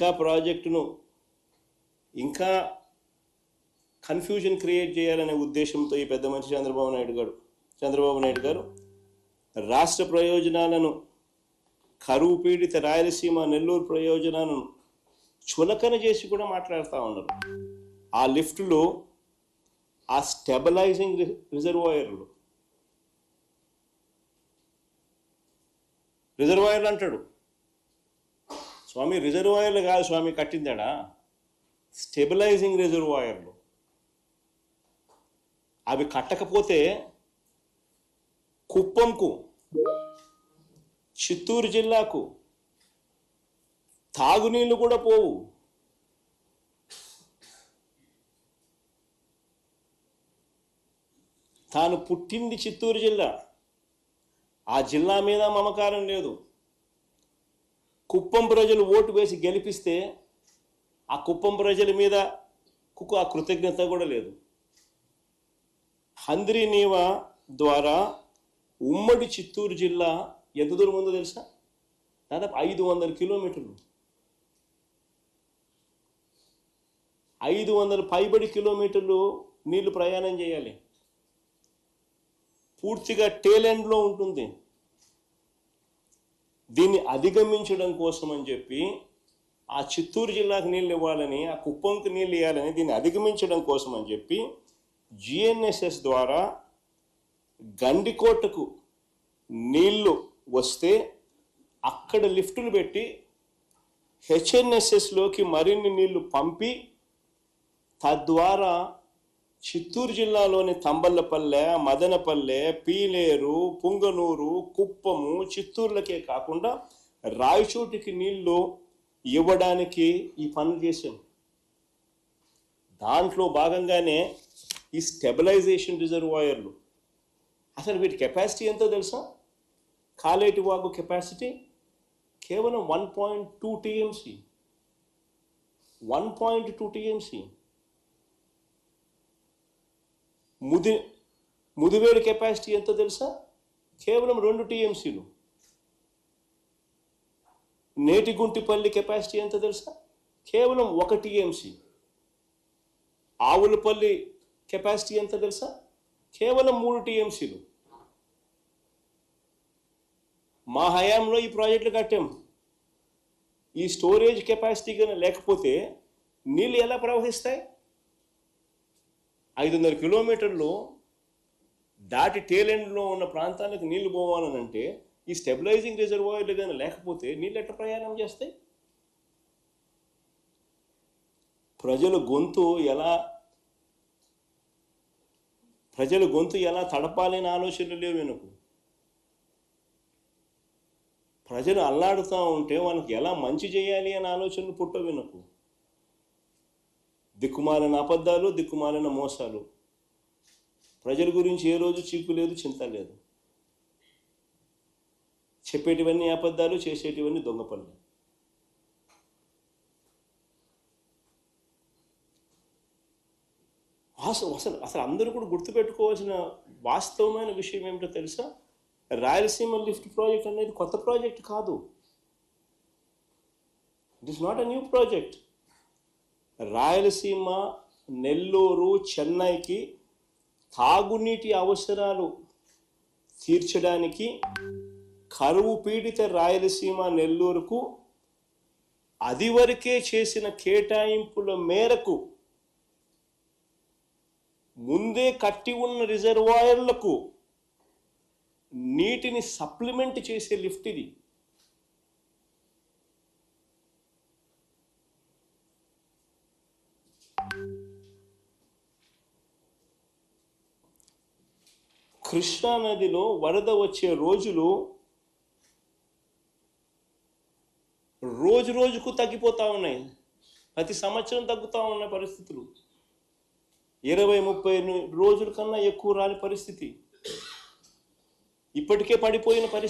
ఇంకా ప్రాజెక్టును ఇంకా కన్ఫ్యూజన్ క్రియేట్ చేయాలనే ఉద్దేశంతో ఈ పెద్ద మనిషి చంద్రబాబు నాయుడు గారు రాష్ట్ర ప్రయోజనాలను, కరువు పీడిత రాయలసీమ నెల్లూరు ప్రయోజనాలను చులకన చేసి కూడా మాట్లాడుతూ ఉన్నారు. ఆ లిఫ్ట్లో ఆ స్టెబిలైజింగ్ రిజర్వాయర్లు అంటాడు స్వామి. రిజర్వాయర్లు కాదు స్వామి కట్టిందాడా, స్టెబిలైజింగ్ రిజర్వాయర్లు. అవి కట్టకపోతే కుప్పంకు, చిత్తూరు జిల్లాకు తాగునీళ్ళు కూడా పోవు. తాను పుట్టింది చిత్తూరు జిల్లా, ఆ జిల్లా మీద మమకారం లేదు. కుప్పం ప్రజలు ఓటు వేసి గెలిపిస్తే ఆ కుప్పం ప్రజల మీద ఆ కృతజ్ఞత కూడా లేదు. హంద్రీ నీవా ద్వారా ఉమ్మడి చిత్తూరు జిల్లా ఎంత దూరం ఉందో తెలుసా? దాదాపు 500 కిలోమీటర్లు, 500 పైబడి కిలోమీటర్లు నీళ్లు ప్రయాణం చేయాలి. పూర్తిగా టేలెండ్లో ఉంటుంది. దీన్ని అధిగమించడం కోసం అని చెప్పి, ఆ చిత్తూరు జిల్లాకు నీళ్ళు ఇవ్వాలని, ఆ కుప్పంకి నీళ్ళు ఇవ్వాలని, దీన్ని అధిగమించడం కోసం అని చెప్పి జిఎన్ఎస్ఎస్ ద్వారా గండికోటకు నీళ్లు వస్తే అక్కడ లిఫ్టులు పెట్టి హెచ్ఎన్ఎస్ఎస్లోకి మరిన్ని నీళ్లు పంపి తద్వారా చిత్తూరు జిల్లాలోని తంబళ్ళపల్లె, మదనపల్లె, పీలేరు, పుంగనూరు, కుప్పము, చిత్తూరులకే కాకుండా రాయచోటికి నీళ్లు ఇవ్వడానికి ఈ పనులు చేశాం. దాంట్లో భాగంగానే ఈ స్టెబిలైజేషన్ రిజర్వాయర్లు. అసలు వీటి కెపాసిటీ ఎంతో తెలుసా? కాలేటి వాగు కెపాసిటీ కేవలం 1.2 టీఎంసీ. 1.2 టీఎంసీ. ముదివేడు కెపాసిటీ ఎంతో తెలుసా? కేవలం 2 టీఎంసీలు. నేటిగుంటిపల్లి కెపాసిటీ ఎంతో తెలుసా? కేవలం 1 టీఎంసీ. ఆవులపల్లి కెపాసిటీ ఎంత తెలుసా? కేవలం 3 టీఎంసీలు. మా హయాంలో ఈ ప్రాజెక్టులు కట్టాం. ఈ స్టోరేజ్ కెపాసిటీ కానీ లేకపోతే నీళ్ళు ఎలా ప్రవహిస్తాయి? 500 కిలోమీటర్లు దాటి టేలెండ్లో ఉన్న ప్రాంతానికి నీళ్లు పోవాలనంటే ఈ స్టెబిలైజింగ్ రిజర్వాయర్లు కానీ లేకపోతే నీళ్ళు ఎట్లా ప్రయాణం చేస్తాయి? ప్రజల గొంతు ఎలా తడపాలని ఆలోచనలు లేవు వెనుకు. ప్రజలు అల్లాడుతూ ఉంటే వాళ్ళకి ఎలా మంచి చేయాలి అనే ఆలోచనలు పుట్టవు వెనుకు. దిక్కుమాలిన అబద్ధాలు, దిక్కుమాలిన మోసాలు. ప్రజల గురించి ఏ రోజు చీకు లేదు, చింత లేదు. చెప్పేటివన్నీ అబద్ధాలు, చేసేటివన్నీ దొంగ పనులు. అసలు అందరూ కూడా గుర్తుపెట్టుకోవాల్సిన వాస్తవమైన విషయం ఏమిటో తెలుసా? రాయలసీమ లిఫ్ట్ ప్రాజెక్ట్ అనేది కొత్త ప్రాజెక్ట్ కాదు. It is not a new project. Rayalaseema, Nellore, చెన్నైకి తాగునీటి అవసరాలు తీర్చడానికి కరువు పీడిత రాయలసీమ, నెల్లూరుకు అదివరకే చేసిన కేటాయింపుల మేరకు ముందే కట్టి ఉన్న రిజర్వాయర్లకు నీటిని సప్లిమెంట్ చేసే లిఫ్ట్ ఇది. కృష్ణా నదిలో వరద వచ్చే రోజులు రోజుకు తగ్గిపోతూ ఉన్నాయి. ప్రతి సంవత్సరం తగ్గుతూ ఉన్న పరిస్థితులు. 20-30 రోజుల కన్నా ఎక్కువ రాని పరిస్థితి. ఇప్పటికే పడిపోయిన పరిస్థితి.